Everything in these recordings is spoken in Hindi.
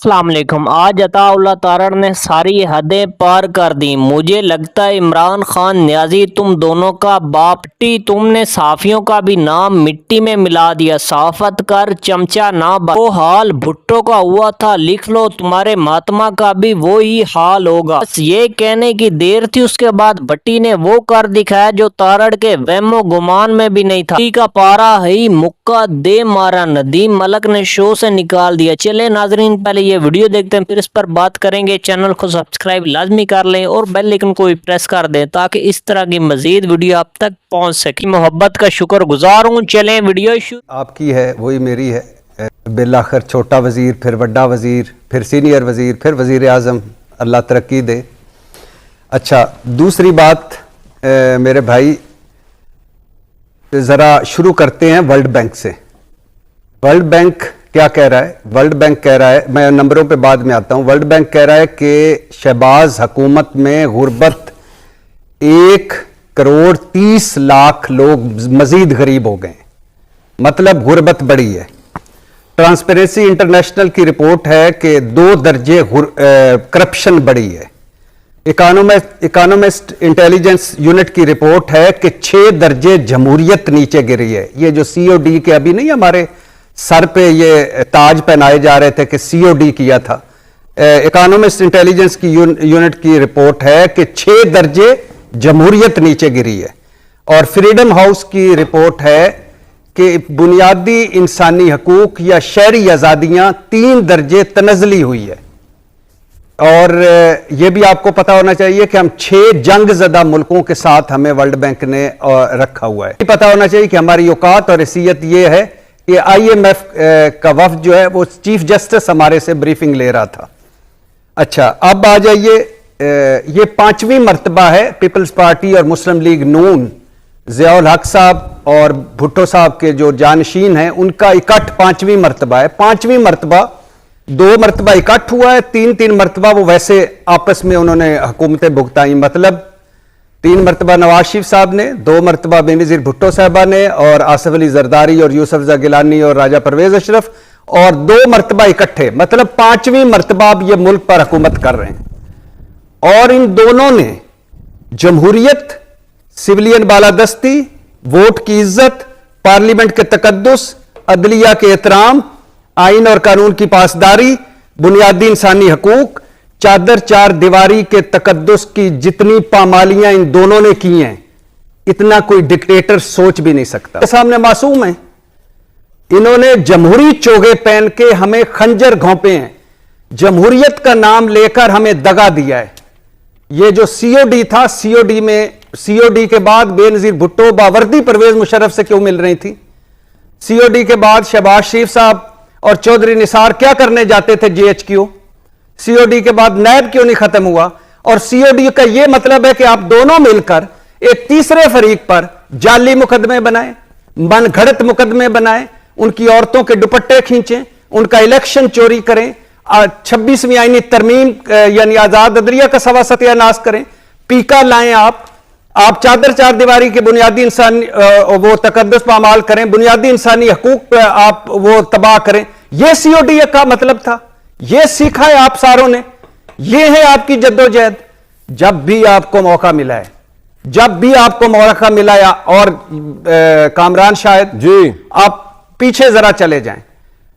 अस्सलाम वालेकुम। आज अताउल्लाह तारड़ ने सारी हदें पार कर दी। मुझे लगता है इमरान खान न्याजी तुम दोनों का बाप टी, तुमने साफियों का भी नाम मिट्टी में मिला दिया। साफत कर चमचा ना बन। वो हाल भुट्टो का हुआ था, लिख लो तुम्हारे महात्मा का भी वो ही हाल होगा। बस ये कहने की देर थी। उसके बाद भट्टी ने वो कर दिखाया जो तारड़ के वहमो गुमान में भी नहीं था। का पारा ही मुक्का दे मारा, नदीम मलक ने शो से निकाल दिया। चले नाजरीन, पहले ये वीडियो देखते हैं फिर इस पर बात करेंगे। चैनल को सब्सक्राइब लाजमी कर लें और बेल आइकन को भी प्रेस कर दें ताकि इस तरह की मजीद वीडियो आप तक पहुंच सके। मोहब्बत का शुक्रगुजार हूं। चलें वीडियो आपकी है वही मेरी है। बिल आखिर छोटा वजीर, फिर बड़ा वजीर, फिर सीनियर वजीर, फिर वजीर आजम, अल्लाह तरक्की दे। अच्छा, दूसरी बात मेरे भाई, जरा शुरू करते हैं वर्ल्ड बैंक से। वर्ल्ड बैंक क्या कह रहा है? वर्ल्ड बैंक कह रहा है, मैं नंबरों पे बाद में आता हूं। वर्ल्ड बैंक कह रहा है कि शहबाज हुकूमत में गुर्बत 1,30,00,000 लोग मजीद गरीब हो गए, मतलब गुर्बत बढ़ी है। ट्रांसपेरेंसी इंटरनेशनल की रिपोर्ट है कि 2 दर्जे करप्शन बढ़ी है। इकोनॉमिस्ट इंटेलिजेंस यूनिट की रिपोर्ट है कि 6 दर्जे जमहूरियत नीचे गिरी है। ये जो COD के अभी नहीं हमारे सर पे ये ताज पहनाए जा रहे थे कि COD किया था, इकोनॉमिस्ट इंटेलिजेंस की यूनिट की रिपोर्ट है कि 6 दर्जे जमहूरियत नीचे गिरी है। और फ्रीडम हाउस की रिपोर्ट है कि बुनियादी इंसानी हकूक या शहरी आज़ादियां 3 दर्जे तनज़ली हुई है। और यह भी आपको पता होना चाहिए कि हम 6 जंगज़दा मुल्कों के साथ हमें वर्ल्ड बैंक ने रखा हुआ है। पता होना चाहिए कि हमारी औकात और हैसियत यह है कि IMF का वफ्द जो है वो चीफ जस्टिस हमारे से ब्रीफिंग ले रहा था। अच्छा, अब आ जाइए, ये 5वीं मर्तबा है पीपल्स पार्टी और मुस्लिम लीग नून, ज़ियाउल हक साहब और भुट्टो साहब के जो जानशीन हैं उनका इकट्ठ 5वीं मर्तबा है। 5वीं मर्तबा, 2 मरतबा इकट्ठ हुआ है, 3 मरतबा वो वैसे आपस में उन्होंने हुकूमतें भुगताई। मतलब 3 मरतबा नवाज शरीफ साहब ने, 2 मरतबा बेनज़ीर भुट्टो साहबा ने, और आसिफ अली जरदारी और यूसुफ ज़ा गिलानी और राजा परवेज अशरफ, और 2 मरतबा इकट्ठे, मतलब 5वीं मरतबा अब ये मुल्क पर हुकूमत कर रहे हैं। और इन दोनों ने जमहूरियत, सिविलियन बालादस्ती, वोट की इज्जत, पार्लियामेंट के तकद्दुस, अदलिया के एहतराम, आइन और कानून की पासदारी, बुनियादी इंसानी हकूक, चादर चार दीवारी के तकद्दुस की जितनी पामालियां इन दोनों ने की हैं, इतना कोई डिक्टेटर सोच भी नहीं सकता। सामने मासूम है। इन्होंने जमहूरी चोगे पहन के हमें खंजर घोंपे हैं, जमहूरियत का नाम लेकर हमें दगा दिया है। ये जो COD था, COD के बाद बेनज़ीर भुट्टो बावर्दी परवेज मुशर्रफ से क्यों मिल रही थी? COD के बाद शहबाज शरीफ साहब और चौधरी निसार क्या करने जाते थे GHQ? COD के बाद नैब क्यों नहीं खत्म हुआ? और COD का यह मतलब है कि आप दोनों मिलकर एक तीसरे फरीक पर जाली मुकदमे बनाए, मनगढ़ंत मुकदमे बनाए, उनकी औरतों के दुपट्टे खींचें, उनका इलेक्शन चोरी करें, 26वीं आईनी तरमीम यानी आजाद अदलिया का सवा सत्यानाश करें, पीका लाएं आप चादर चार दीवारी के बुनियादी इंसानी वो तकद्दुस पामाल करें, बुनियादी इंसानी हकूक आप वो तबाह करें। यह COD का मतलब था। यह सीखा है आप सारों ने। यह है आपकी जद्दोजहद। जब भी आपको मौका मिला है, जब भी आपको मौका मिला है, और कामरान शायद जी आप पीछे जरा चले जाएं।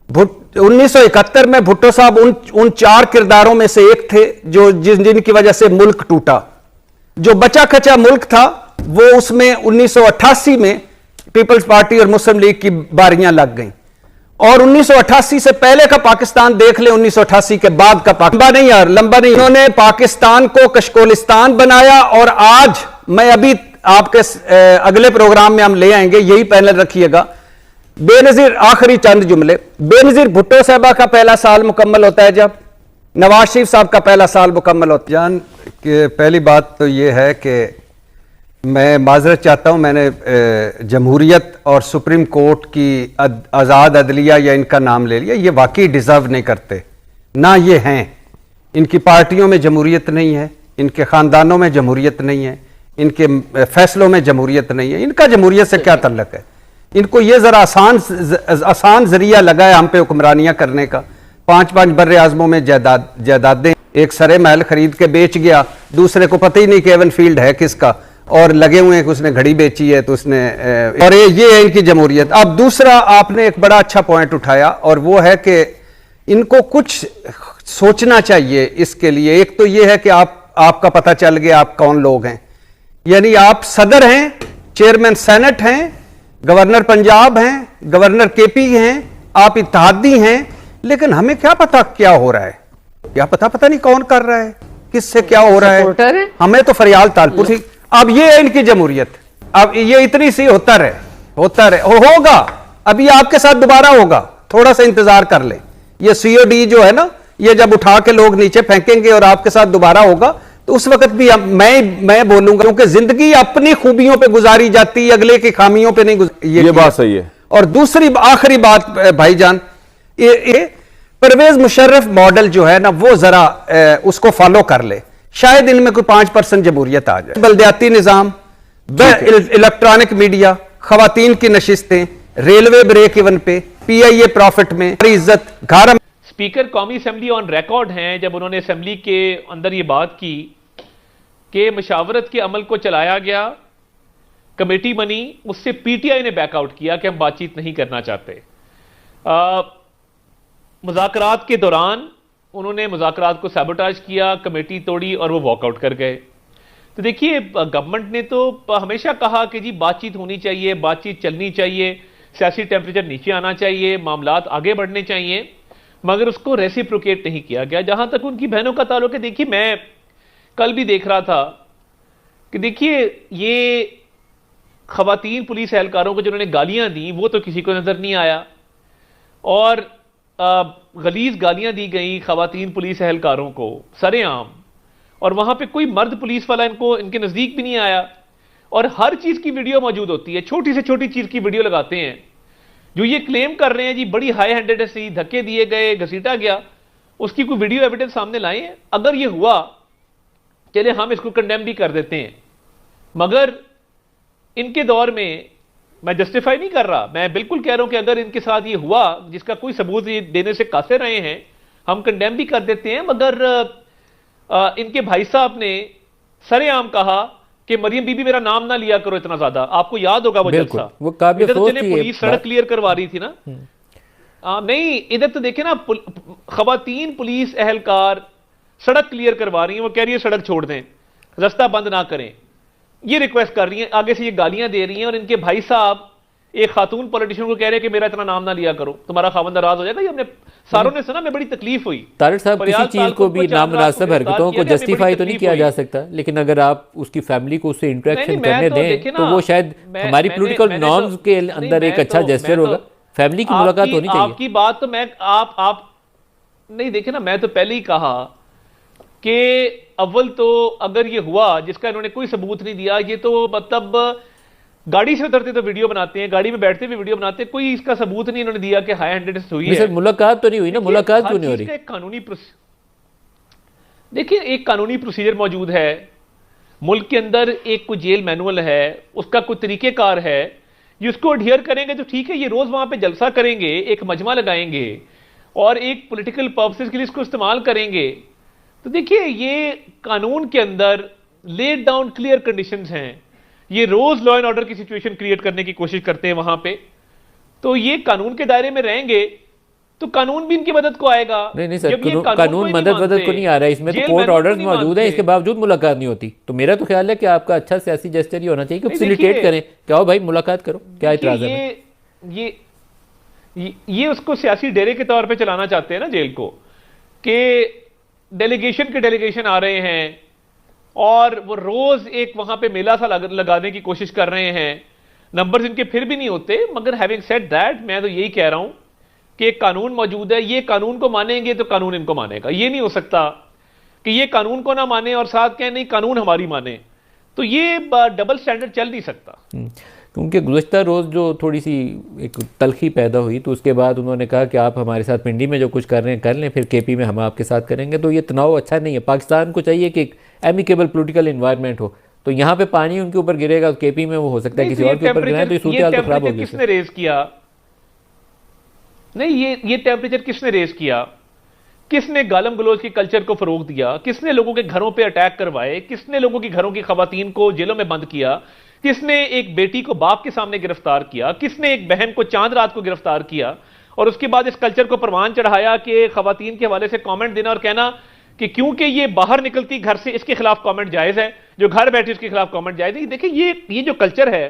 1971 में भुट्टो साहब उन 4 किरदारों में से एक थे जो जिनकी वजह से मुल्क टूटा। जो बचा खचा मुल्क था वो उसमें 1988 में पीपल्स पार्टी और मुस्लिम लीग की बारियां लग गईं। और 1988 से पहले का पाकिस्तान देख ले, 1988 के बाद का पाकिस्तान नहीं यार, लंबा नहीं। उन्होंने पाकिस्तान को कशकोलिस्तान बनाया। और आज मैं अभी आपके अगले प्रोग्राम में हम ले आएंगे, यही पैनल रखिएगा। बेनजीर, आखिरी चंद जुमले। बेनजीर भुट्टो साहबा का पहला साल मुकम्मल होता है जब नवाज शरीफ साहब का पहला साल मुकम्मल होता है। जान कि पहली बात तो यह है कि मैं माजरत चाहता हूं, मैंने जमहूरियत और सुप्रीम कोर्ट की आज़ाद अदलिया या इनका नाम ले लिया। ये वाकई डिज़र्व नहीं करते, ना ये हैं। इनकी पार्टियों में जमहूरियत नहीं है, इनके ख़ानदानों में जमहूरियत नहीं है, इनके फैसलों में जमहूरियत नहीं है। इनका जमहूरियत से क्या तल्लक है? इनको ये ज़रा आसान ज़रिया लगा है हम पे हुक्मरानियाँ करने का। 5-5 बर्रे आजमों में जायदादें, एक सरे महल खरीद के बेच गया, दूसरे को पता ही नहीं कि एवन फील्ड है किसका, और लगे हुए हैं कि उसने घड़ी बेची है तो उसने और ये है इनकी जमहूरियत। अब दूसरा आपने एक बड़ा अच्छा पॉइंट उठाया और वो है कि इनको कुछ सोचना चाहिए इसके लिए। एक तो ये है कि आपका पता चल गया आप कौन लोग हैं, यानी आप सदर हैं, चेयरमैन सेनेट हैं, गवर्नर पंजाब हैं, गवर्नर केपी हैं, आप इत्तेहादी हैं, लेकिन हमें क्या पता क्या हो रहा है, क्या पता नहीं कौन कर रहा है, किससे क्या हो रहा है, हमें तो फरियाल तालपुर थी। अब ये है इनकी जमहूरियत, अब ये इतनी सी होता रहे होगा, अभी आपके साथ दोबारा होगा, थोड़ा सा इंतजार कर ले। ये सीओडी जो है ना, ये जब उठा के लोग नीचे फेंकेंगे और आपके साथ दोबारा होगा, तो उस वक्त भी मैं बोलूंगा, क्योंकि जिंदगी अपनी खूबियों पे गुजारी जाती है, अगले की खामियों पे नहीं ये बात सही है। और दूसरी आखिरी बात भाईजान, ये परवेज मुशर्रफ मॉडल जो है ना, वो जरा उसको फॉलो कर ले, शायद इनमें कोई 5% जमहूरियत आ जाए। बल्दियाती निजाम, इलेक्ट्रॉनिक मीडिया, खवातीन की नशिस्तें, रेलवे ब्रेक इवन पे, पीआईए प्रॉफिट में, इज्जत घर। स्पीकर कौमी असेंबली ऑन रिकॉर्ड हैं जब उन्होंने असेंबली के अंदर ये बात की कि मशावरत के अमल को चलाया गया, कमेटी बनी, उससे पीटीआई ने बैकआउट किया कि हम बातचीत नहीं करना चाहते। मुज़ाकरात के दौरान उन्होंने मुज़ाकरात को सैबोटाज किया, कमेटी तोड़ी और वो वॉकआउट कर गए। तो देखिए, गवर्नमेंट ने तो हमेशा कहा कि जी बातचीत होनी चाहिए, बातचीत चलनी चाहिए, सियासी टेम्परेचर नीचे आना चाहिए, मामलात आगे बढ़ने चाहिए, मगर उसको रेसिप्रोकेट नहीं किया गया। जहां तक उनकी बहनों का ताल्लुक है, देखिए मैं कल भी देख रहा था कि देखिए ये खवातीन पुलिस एहलकारों को जिन्होंने गालियां दी वो तो किसी को नजर नहीं आया, और गलीज गालियां दी गई खवातीन पुलिस एहलकारों को सरेआम, और वहां पे कोई मर्द पुलिस वाला इनके नजदीक भी नहीं आया। और हर चीज की वीडियो मौजूद होती है, छोटी से छोटी चीज की वीडियो लगाते हैं। जो ये क्लेम कर रहे हैं जी बड़ी हाई हैंडेड से धक्के दिए गए, घसीटा गया, उसकी कोई वीडियो एविडेंस सामने लाए हैं। अगर ये हुआ, चले हम इसको कंडेम भी कर देते हैं, मगर इनके दौर में, मैं जस्टिफाई नहीं कर रहा, मैं बिल्कुल कह रहा हूं कि अगर इनके साथ ये हुआ जिसका कोई सबूत ये देने से कासे रहे हैं, हम कंडेम भी कर देते हैं। मगर इनके भाई साहब ने सरेआम कहा कि मरियम बीबी मेरा नाम ना लिया करो इतना ज्यादा। आपको याद होगा वो जलसा, वो काबिल इधर तो चले पुलिस सड़क क्लियर करवा रही थी ना, नहीं इधर तो देखे ना, खवातीन पुलिस एहलकार सड़क क्लियर करवा रही हैं, वो कह रही है सड़क छोड़ दें, रास्ता बंद ना करें, ये रिक्वेस्ट कर रही हैं, आगे से ये गालियां दे रही हैं। और इनके भाई साहब एक खातून पॉलिटिशियन को कह रहे हैं कि मेरा इतना नाम ना लिया करो, तुम्हारा खावंद नाराज हो जाएगा। ये हमने सारों ने सुना, मैं बड़ी तकलीफ हुई। तारिक साहब, किसी चीज को भी नामुनासिब हरकतों को जस्टिफाई तो नहीं किया जा सकता, लेकिन अगर आप उसकी फैमिली को उससे इंटरेक्शन करने दें तो वो शायद हमारी पॉलिटिकल नॉर्म्स के अंदर एक अच्छा जेस्चर होगा। फैमिली की मुलाकात होनी चाहिए। आपकी बात तो मैं आप नहीं देखे ना, मैं तो पहले ही कहा कि अव्वल तो अगर ये हुआ जिसका इन्होंने कोई सबूत नहीं दिया, ये तो मतलब गाड़ी से उतरते तो वीडियो बनाते हैं, गाड़ी में बैठते भी वीडियो बनाते हैं, कोई इसका सबूत नहीं इन्होंने दिया कि हाई हैंडेड हुई है। मुलाकात तो नहीं हुई ना, मुलाकात क्यों नहीं हो रही? कानूनी देखिए, एक कानूनी प्रोसीजर मौजूद है मुल्क के अंदर, एक कोई जेल मैनुअल है, उसका कोई तरीकेकार है, जिसको अडियर करेंगे तो ठीक है। ये रोज वहां पे जलसा करेंगे, एक मजमा लगाएंगे और एक पॉलिटिकल पर्पसेस के लिए इसको इस्तेमाल करेंगे, तो देखिए ये कानून के अंदर लेड डाउन क्लियर कंडीशंस हैं। ये रोज लॉ एंड ऑर्डर की सिचुएशन क्रिएट करने की कोशिश करते हैं वहां पे, तो ये कानून के दायरे में रहेंगे तो कानून भी इनकी मदद को आएगा। नहीं सर, कानून मदद को नहीं आ रहा है, इसमें तो कोर्ट ऑर्डर्स मौजूद है, इसके बावजूद मुलाकात नहीं होती। तो मेरा तो ख्याल है कि आपका अच्छा सियासी जेस्चर ही होना चाहिए कि फैसिलिटेट करें, क्या हो भाई मुलाकात करो, क्या इतराज है? ये उसको सियासी डेरे के तौर पे चलाना चाहते हैं ना जेल को, कि डेलीगेशन आ रहे हैं और वो रोज एक वहां पे मेला सा लगाने की कोशिश कर रहे हैं। नंबर्स इनके फिर भी नहीं होते, मगर हैविंग सेड दैट, मैं तो यही कह रहा हूं कि एक कानून मौजूद है, ये कानून को मानेंगे तो कानून इनको मानेगा। ये नहीं हो सकता कि ये कानून को ना माने और साथ कहें नहीं कानून हमारी माने, तो ये डबल स्टैंडर्ड चल नहीं सकता। क्योंकि गुज़श्ता रोज़ जो थोड़ी सी एक तलखी पैदा हुई, तो उसके बाद उन्होंने कहा कि आप हमारे साथ पिंडी में जो कुछ कर रहे हैं कर लें, फिर केपी में हम आपके साथ करेंगे। तो ये तनाव अच्छा नहीं है। पाकिस्तान को चाहिए कि एक एमिकेबल पॉलिटिकल एनवायरनमेंट हो, तो यहाँ पे पानी उनके ऊपर गिरेगा, केपी में वो हो सकता है किसी और के ऊपर गिरे, तो ये सूरत हाल तो खराब होगी। किसने रेज किया? नहीं, ये टेम्परेचर किसने रेज किया? किसने गालम गलोच के कल्चर को फरोग दिया, किसने लोगों के घरों पे अटैक करवाए, किसने लोगों के घरों की खवातीन को जेलों में बंद किया, किसने एक बेटी को बाप के सामने गिरफ्तार किया, किसने एक बहन को चांद रात को गिरफ्तार किया, और उसके बाद इस कल्चर को परवान चढ़ाया कि खवातीन के हवाले से कमेंट देना और कहना कि क्योंकि ये बाहर निकलती घर से इसके खिलाफ कमेंट जायज है, जो घर बैठी उसके खिलाफ कमेंट जायज है। देखिए ये जो कल्चर है।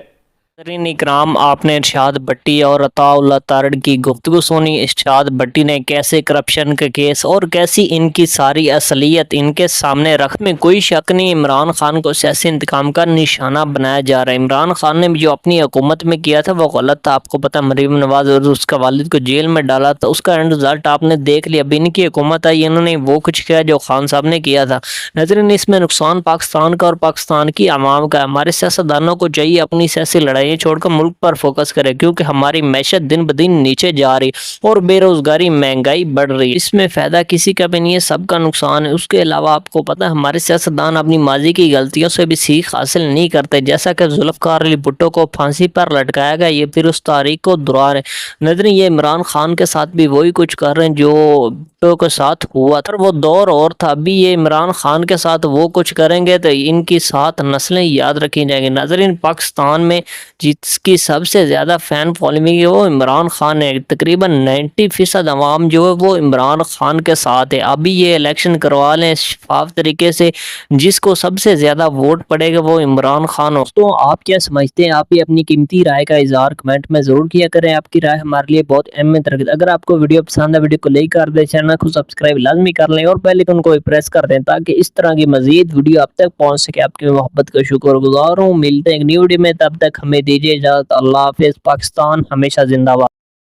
नाज़रीन इकराम, आपने इरशाद भट्टी और अताउल्लाह तारड़ की गुफ्तगू सुनी। इरशाद भट्टी ने कैसे करप्शन के केस और कैसी इनकी सारी असलियत इनके सामने रख में कोई शक नहीं, इमरान खान को सियासी इंतकाम का निशाना बनाया जा रहा है। इमरान खान ने जो अपनी हुकूमत में किया था वो गलत था। आपको पता, मरीम नवाज और उसका वालिद को जेल में डाला था, उसका एंड रिजल्ट आपने देख लिया। अब इनकी हुकूमत आई, इन्होंने वो कुछ किया जो खान साहब ने किया था। नाज़रीन, इसमें नुकसान पाकिस्तान का और पाकिस्तान की आवाम का। हमारे सियासतदानों को चाहिए अपनी सियासी लड़ाई छोड़कर मुल्क पर फोकस करें, क्योंकि हमारी मैशत दिन ब दिन नीचे जा रही और बेरोजगारी महंगाई बढ़ रही है। इसमें फायदा किसी का भी नहीं है, सबका नुकसान है। उसके अलावा आपको पता है हमारे सियासतदान अपनी माजी की गलतियों से भी सीख हासिल नहीं करते। जैसा कि जुल्फकार अली भुट्टो को फांसी पर लटकाया गया, ये फिर उस तारीख को दोहरा रहे। नजरिए ये इमरान खान के साथ भी वही कुछ कर रहे हैं जो भुट्टो के साथ हुआ था, वो दौर और था। अभी ये इमरान खान के साथ वो कुछ करेंगे तो इनकी 7 नस्लें याद रखी जाएंगी। नाजरीन, पाकिस्तान में जिसकी सबसे ज़्यादा फ़ैन फॉलोइंग है वो इमरान खान है। तकरीबन 90% अवाम जो है वो इमरान खान के साथ है। अभी ये इलेक्शन करवा लें शफाफ तरीके से, जिसको सबसे ज़्यादा वोट पड़ेगा वो इमरान खान हो। तो आप क्या समझते हैं? आप ही अपनी कीमती राय का इजहार कमेंट में ज़रूर किया करें। आपकी राय हमारे लिए बहुत अहमियत रखती है। अगर आपको वीडियो पसंद है, वीडियो को लाइक कर दें, चैनल को सब्सक्राइब लाजमी कर लें और बेल आइकन को प्रेस कर दें ताकि इस तरह की मजीद वीडियो आप तक पहुँच सके। आपकी मोहब्बत का शुक्रगुजार हूँ। मिलते हैं एक न्यू वीडियो में, तब तक हमें दीजिए इजाज़त। अल्लाह हाफिज़। पाकिस्तान हमेशा जिंदाबाद।